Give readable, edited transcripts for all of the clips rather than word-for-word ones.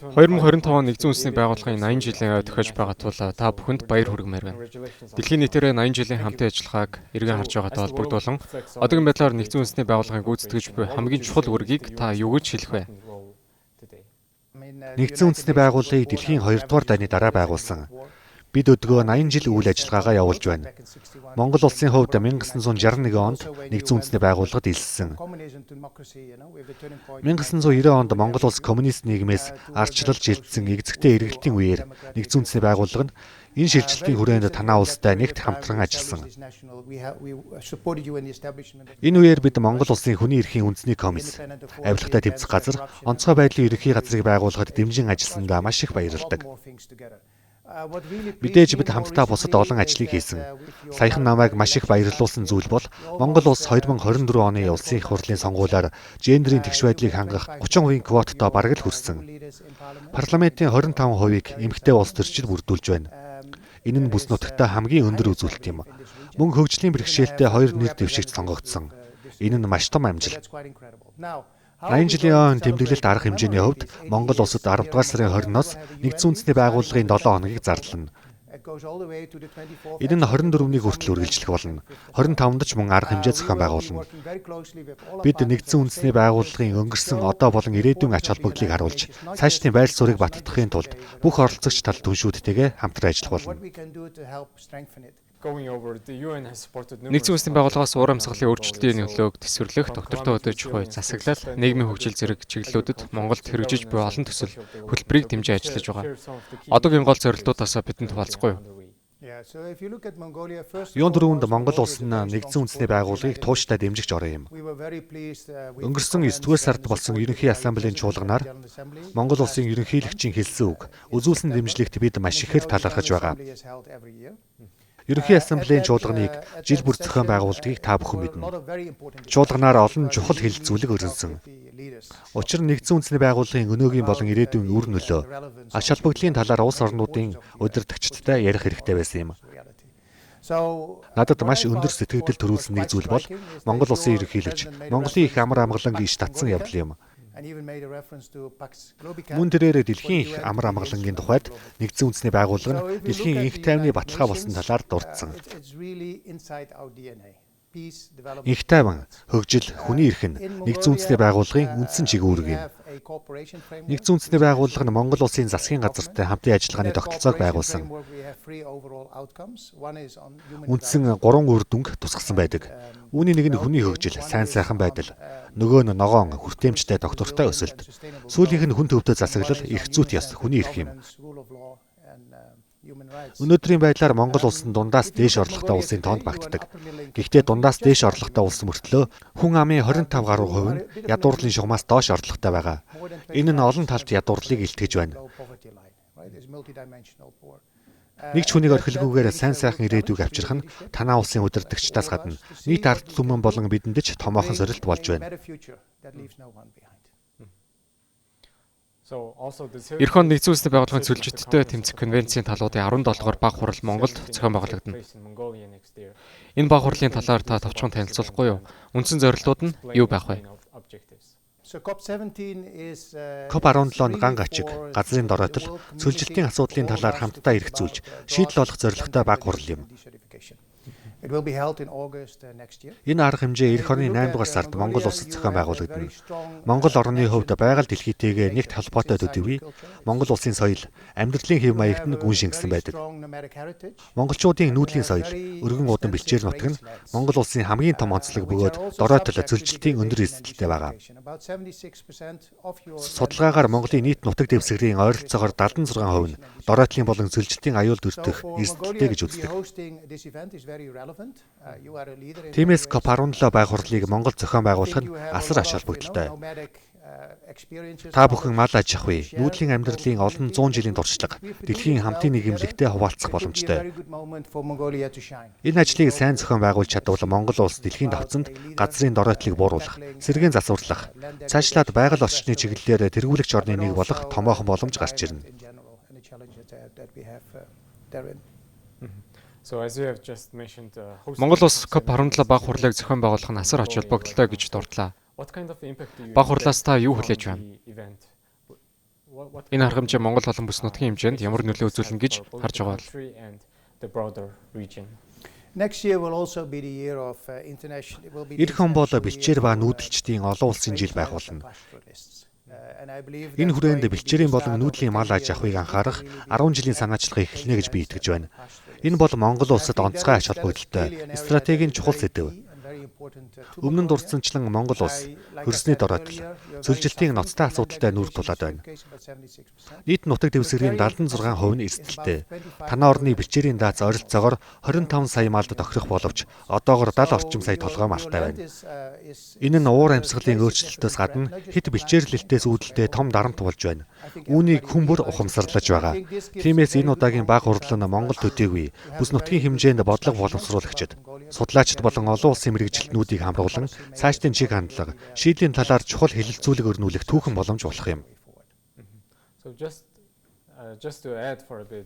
2025 он нэгдсэн үндэсний байгууллагын 80 жилийн ой тохиож байгаа тул та бүхэнд баяр хүргэмээр байна. Дэлхийн нийтээр 80 жилийн хамтын ажиллагааг эргэн харж байгаатай холбогдуулан одоогийн байдлаар нэгдсэн үндэсний байгууллагын гүйцэтгэгч буй хамгийн чухал үүргийг та юу гэж хэлэх вэ? Нэгдсэн үндэсний байгууллагыг дэлхийн 2 дугаар дайны дараа байгуулсан. Бид өдгөө 80 жил үйл ажиллагаагаа явуулж байна. Монгол улсын хувьд 1961 онд нэгдсэн үндэсний байгууллагад элссэн. 1990 онд Монгол улс коммунист нийгмээс ардчлал жилдсэн эгзэгтэй эргэлтийн үеэр нэгдсэн үндэсний байгууллага нь энэ шилжилтийн хүрээнд танаа улстай нэгт хамтран ажилласан. Энэ үеэр бид Монгол улсын хүний эрхийн үндэсний комисс, авилгатай тэмцэх газар, онцгой байдлын ерөнхий газрыг байгуулахад дэмжин ажилласандаа маш их баярлалдаг. Мэдээж бид хамтдаа бусад олон ажлыг хийсэн. Саяхан намайг маш их баярлуулсан зүйл бол Монгол улс 2024 оны улсын их хурлын сонгуулиар гендерийн тэгш байдлыг хангах 30% квоттой бараг л хүрсэн. Парламентын 25%-ийг эмэгтэй улс төрчид бүрдүүлж байна. Энэ нь бүс нутагтаа хамгийн өндөр үзүүлэлт юм. Мөн хөгжлийн бэрхшээлтэй 2 нэр дэвшигч сонгогдсон. Энэ нь маш том амжилт. 80 жилийн он тэмдэглэлт арга хэмжээний хувьд Монгол улсад 10 дугаар сарын 20-ноос нэгдсэн үндэсний байгууллагын 7 хоногийг зарлана. Энэ нь 24-ний хүртэл үргэлжлэх болно. 25-нд ч мөн арга хэмжээ зохион байгуулна. Бид нэгдсэн үндэсний байгууллагын өнгөрсөн одоо болон ирээдүйн ач холбогдлыг харуулж, цаашдын байр суурийг баттгахын тулд бүх оролцогч тал түншүүдтэйгээ хамтран ажиллах болно. Нэгдсэн үндэсний байгууллагаас уур амьсгалын өөрчлөлтийн нөлөөг төсвөрлөх доктортой өдөөж буй засаглал, нийгмийн хөгжил зэрэг чиглэлүүдэд Монголд хэрэгжиж буй олон төсөл хөтөлбөрийг дэмжиж ажиллаж байгаа. Одоогийн гол зорилтуудаас бидэнд хуваалцахгүй юу? Юун дөрөвд Монгол улс нь нэгдсэн үндэсний байгууллагыг тууштай дэмжигч орон юм. Өнгөрсөн 9-р сард болсон ерөнхий ассамблеийн чуулганаар Монгол улсын ерөнхийлөгчийн хэлсэн үг, үзүүлсэн дэмжлэгт бид маш ихээр талархаж байгаа. Ерөнхий ассамблеийн чуулганыг жил бүр зохион байгуулдгийг та бүхэн мэднэ. Чуулганаар олон чухал хил зүйлэг өрнөсөн. Учир нь нэгдсэн үндэсний байгууллагын өнөөгийн болон ирээдүйн үр нөлөө ач холбогдлын талаар улс орнуудын удирдагчдтай ярих хэрэгтэй байсан юм. Надад маш өндөр сэтгэгдэл төрүүлсэн нэг зүйл бол Монгол улсын ерөнхийлөгч Монголын их амар амгалан иш татсан явдал юм. Мөн тэрээр дэлхийн их амар амгалангийн тухайд нэгдсэн үндэсний байгууллага нь дэлхийн инх тайвны баталгаа болсон талаар дурдсан. Инх тайван, хөгжил, хүний эрх нь нэгдсэн үндэсний байгууллагын үндсэн чиглэл үүрэг юм. Нэгдсэн үндэсний байгууллага нь Монгол улсын засгийн газартай хамтын ажиллагааны тогтолцоог байгуулсан. Үндсэн 3 үр дүнг тусгасан байдаг. Үүний нэг нь хүний хөгжил, сайн сайхан байдал, нөгөө нь ногоон, хүртээмжтэй доктортой өсөлт. Сүүлийнх нь хүн төвтэй засаглал, эрх зүйт ёс, хүний эрх юм. Өнөөдрийн байдлаар Монгол улс нь дундаас дээш орлоготой улсын тоонд багтдаг. Гэхдээ дундаас дээш орлоготой улс мөртлөө хүн амын 25 гаруй хувь нь ядуурлын шугамаас доош орлоготой байгаа. Энэ нь олон талт ядуурлыг илтгэж байна. Нэг ч хүнийг орхилгүйгээр сайн сайхан ирээдүйг авчрах нь танаа улсын удирдагчдаас гадна нийт ард түмэн болон бидэнд ч томоохон сорилт болж байна. Эх онд нэгдсэн үндэсний байгууллагын цөлжиттэй тэмцэх конвенцийн талуудын 17-р баг хурал Монголд зохион байгуулагдана. Энэ баг хурлын талаар та товчхон танилцуулахгүй юу? Үндсэн зорилтууд нь юу байх вэ? COP17 ган ачиг, газрын дороотол, цөлжилтийн асуудлын талаар хамтдаа эргцүүлж, шийдэл олох зорилготой баг хурал юм. Энэ арга хэмжээ эх орны 8 дугаар сард Монгол улсад зохион байгуулагдана. Монгол орны хувьд байгаль дэлхийтэйгээ нэгт холбоотой төдийгүй Монгол улсын соёл, амьдралын хэв маягт нь гүн шингэсэн байдаг. Монголчуудын нүүдлийн соёл, өргөн удан бэлчээр нутаг нь Монгол улсын хамгийн том онцлог бөгөөд дороотол цөлжилтийн өндөр эзэлттэй байгаа. Судалгаагаар Монголын нийт нутаг дэвсгэрийн ойролцоогоор 76% нь дороотлын болон цөлжилтийн аюул дүртэх эзэлттэй гэж үздэг. Тиймээс COP17 баг хурлыг Монгол зохион байгуулах нь асар ач холбогдолтой. Та бүхэн мал аж ахуй, нүүдлийн амьдралын олон 100 жилийн туршлага, дэлхийн хамтын нийгэмлэгтэй хуваалцах боломжтой. Энэ ажлыг сайн зохион байгуулж чадвал Монгол улс дэлхийн давцанд газрын дороотлыг бууруулах, сэргээн засварлах, цаашлаад байгаль орчны чиглэлээр тэргүүлэгч орны нэг болох томоохон боломж гарч ирнэ. Монгол улс COP17 баг хурлыг зохион байгуулах нь асар ач холбогдолтой гэж дурдлаа. Баг хурлаас та юу хүлээж байна? Энэ арга хэмжээ Монгол болон бүс нутгийн хэмжээнд ямар нөлөө үзүүлнэ гэж харж байгаа бол. Ирэх он бол бэлчээр ба нүүдэлчдийн олон улсын жил байх болно. Энэ хүрээнд бэлчээрийн болон нүүдлийн мал аж ахуйг анхаарах 10 жилийн санаачилга эхэлнэ гэж би итгэж байна. Энэ бол Монгол улсад онцгой ач холбогдолтой стратегийн чухал сэдэв. Өмнө нь дурдсанчлан Монгол улс хөрсний дороотол, цөлжилтийн ноцтой асуудалтай нүүр тулаад байна. Нийт нутаг дэвсгэрийн 76% нь эрсдэлтэй. Танай орны бэлчээрийн дац ойролцоогоор 25 сая малд тохирох боловч одоогоор 70 орчим сая толгой малтай байна. Энэ нь уур амьсгалын өөрчлөлтөөс гадна хэд бэлчээрлэлтээс үүдэлтэй том дарамт болж байна. Үүнийг хүн бүр ухамсарлаж байгаа. Тиймээс энэ удаагийн баг хурлан Монгол төдийгүй бүс нутгийн хэмжээнд бодлого боловсруулагчид, судлаачид болон олон улсын мэрэгжилтнүүдийг хамруулан цаашдын чиг хандлага, шийдлийн талаар чухал хэлэлцүүлэг өрнүүлэх түүхэн боломж болох юм.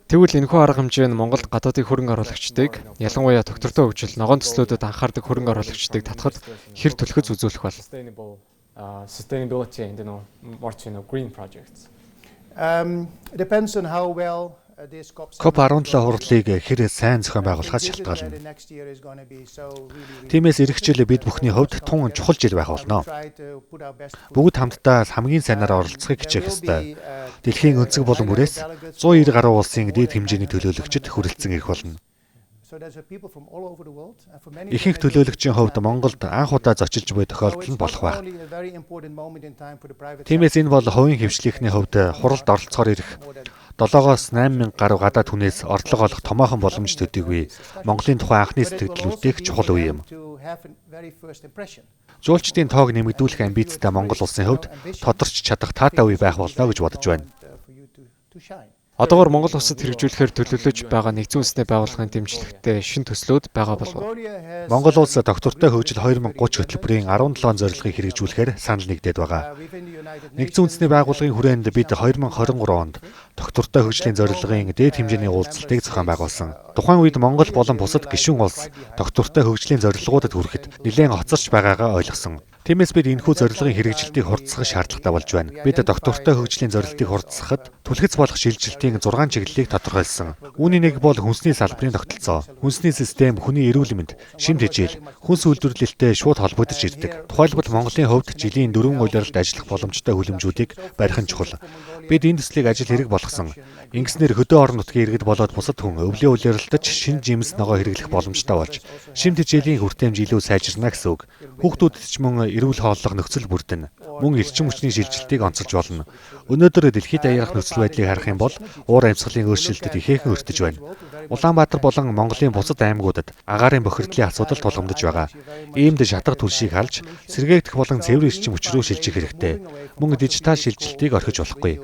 Тэгвэл энэхүү арга хэмжээ нь Монголд гадаадын хөрөнгө оруулагчдыг, ялангуяа доктортой хөгжил, ногоон төслүүдэд анхаардаг хөрөнгө оруулагчдыг татахад хэр төлөхөц үзүүлэх бол. COP17 хурлыг хэр сайн зохион байгуулахаас шалтгаална. Тиймээс эх жил бид бүхний хувьд тун чухал жил байх болно. Бүгд хамтдаа хамгийн сайнаар оролцохыг хичээх ёстой. Дэлхийн өнцөг болон бүрээс 190 гаруй улсын дээд хэмжээний төлөөлөгчид хүрэлцэн ирэх болно. Ихэнх төлөөлөгчийн хувьд Монголд анх удаа зочилж буй тохиолдол нь болох байх. Тиймээс энэ бол хувийн хвшлийнхний хувьд хуралд оролцохоор ирэх 7-8 мянга гаруй гадаад хүнээс ордлого олох томоохон боломж төдийгүй Монголын тухай анхны сэтгэл үтэх чухал үе юм. Жуулчдын тоог нэмэгдүүлэх амбицтай Монгол улсын хувьд тодорч чадах таатай үе байх болно гэж бодож байна. Одоогоор Монгол улсад хэрэгжүүлэхээр төлөвлөж байгаа нэгдсэн үндэсний байгууллагын дэмжлэгтэй шинэ төслүүд байгаа болов уу? Монгол улс доктортой хөгжил 2030 хөтөлбөрийн 17 зорилгыг хэрэгжүүлэхээр санал нэгдээд байгаа. Нэгдсэн үндэсний байгууллагын хүрээнд бид 2023 онд доктортой хөгжлийн зорилгын дээд хэмжээний уулзалтыг зохион байгуулсан. Тухайн үед Монгол болон бусад гишүүн улс доктортой хөгжлийн зорилгуудад хүрэхэд нэлээд хоцорч байгаагаа ойлгосон. Тиймээс бид энэхүү зорилгын хэрэгжилтийг хурдсах шаардлагатай болж байна. Бид доктортой хөгжлийн зорилтыг хурдсахад түлхэц болох шилжилтийн 6 чиглэлийг тодорхойлсон. Үүний нэг бол хүнсний салбарын тогтолцоо, хүнсний систем, хүний эрүүл мэнд, шимт хичээл, хүнс үйлдвэрлэлтэй шууд холбогдож ирдэг. Тухайлбал Монголын хувьд жилийн 4 улиралд ажиллах боломжтой хүлэмжүүдийг барих нь чухал. Бид энэ төслийг ажил хэрэг болгосон. Ингэснээр хөдөө орон нутгийн иргэд болоод бусад хүн өвлийн улиралдаж шинэ жимс ногоо хэрэглэх боломжтой болж, шимт хичээлийн хүртээмж илүү сайжирна гэсэн үг. Хүүхдүүдэд ч мөн эрүүл хооллох нөхцөл бүрдэнэ. Мөн эрчим хүчний шилжилтийг онцолж болно. Өнөөдөр дэлхийд аярах нөхцөл байдлыг харах юм бол уур амьсгалын өөрчлөлтөд ихээхэн өртөж байна. Улаанбаатар болон Монголын бусад аймагуудад агаарын бохирдлын асуудал тулгамдж байгаа. Иймд шатах түлшийг халж, сэргээгдэх болон цэвэр эрчим хүч рүү шилжих хэрэгтэй. Мөн дижитал шилжилтийг орхиж болохгүй.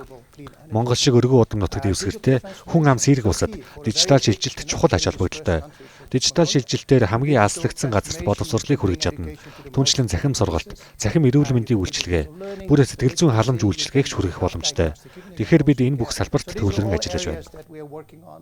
Монгол шиг өргөн удам нутаг дэвсгэртэй хүн ам сэрэг улсад дижитал шилжилт чухал ач холбогдолтой. Дижитал шилжилтээр хамгийн алслагдсан газарт боловсролыг хүргэж чадна. Түүнчлэн цахим сургалт, цахим эрүүл мэндийн үйлчилгээ, бүр сэтгэл зүйн халамж үйлчилгээгч хүргэх боломжтой. Тэгэхээр бид энэ бүх салбарт төвлөрөн ажиллаж байна.